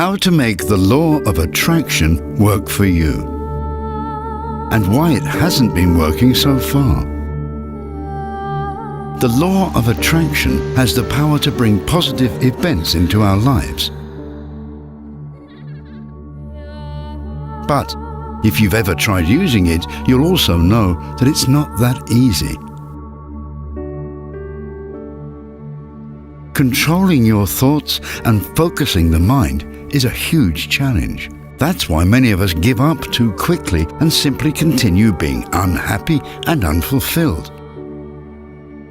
How to make the law of attraction work for you, and why it hasn't been working so far. The law of attraction has the power to bring positive events into our lives. But if you've ever tried using it, you'll also know that it's not that easy. Controlling your thoughts and focusing the mind is a huge challenge. That's why many of us give up too quickly and simply continue being unhappy and unfulfilled.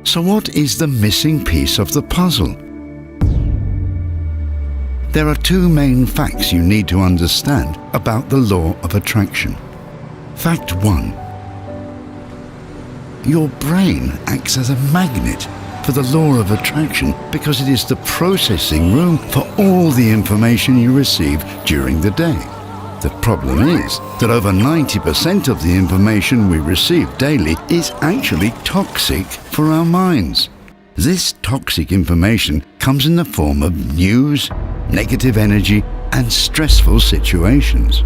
So what is the missing piece of the puzzle? There are two main facts you need to understand about the law of attraction. Fact 1. Your brain acts as a magnet for the law of attraction because it is the processing room for all the information you receive during the day. The problem is that over 90% of the information we receive daily is actually toxic for our minds. This toxic information comes in the form of news, negative energy, and stressful situations.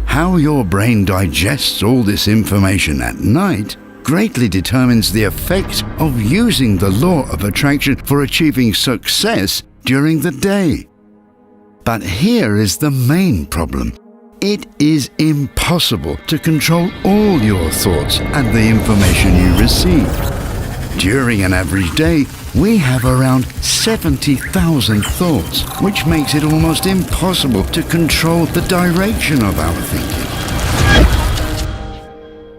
How your brain digests all this information at night greatly determines the effect of using the law of attraction for achieving success during the day. But here is the main problem. It is impossible to control all your thoughts and the information you receive. During an average day, we have around 70,000 thoughts, which makes it almost impossible to control the direction of our thinking.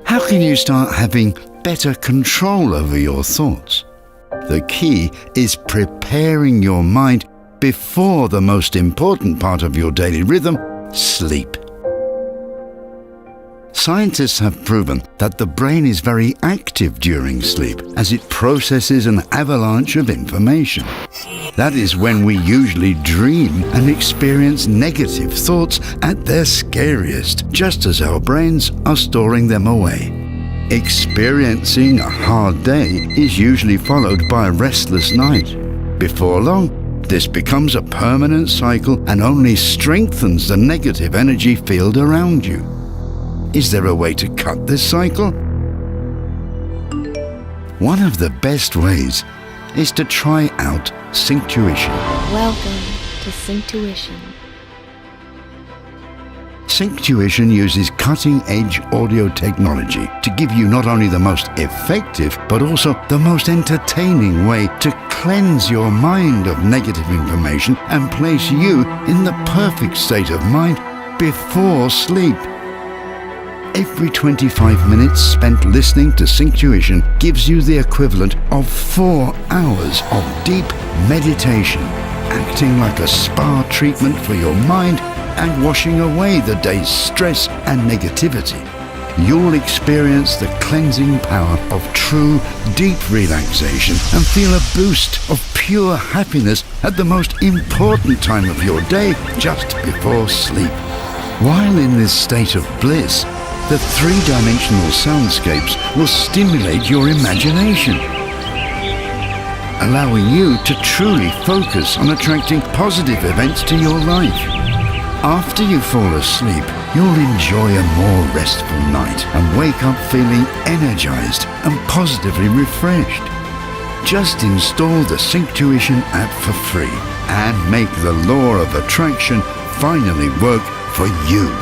How can you start having better control over your thoughts? The key is preparing your mind before the most important part of your daily rhythm, sleep. Scientists have proven that the brain is very active during sleep as it processes an avalanche of information. That is when we usually dream and experience negative thoughts at their scariest, just as our brains are storing them away. Experiencing a hard day is usually followed by a restless night. Before long, this becomes a permanent cycle and only strengthens the negative energy field around you. Is there a way to cut this cycle? One of the best ways is to try out Synctuition. Welcome to Synctuition. Synctuition uses cutting-edge audio technology to give you not only the most effective, but also the most entertaining way to cleanse your mind of negative information and place you in the perfect state of mind before sleep. Every 25 minutes spent listening to Synctuition gives you the equivalent of 4 hours of deep meditation, acting like a spa treatment for your mind and washing away the day's stress and negativity. You'll experience the cleansing power of true, deep relaxation and feel a boost of pure happiness at the most important time of your day, just before sleep. While in this state of bliss, the three-dimensional soundscapes will stimulate your imagination, allowing you to truly focus on attracting positive events to your life. After you fall asleep, you'll enjoy a more restful night and wake up feeling energized and positively refreshed. Just install the Synctuition app for free and make the law of attraction finally work for you.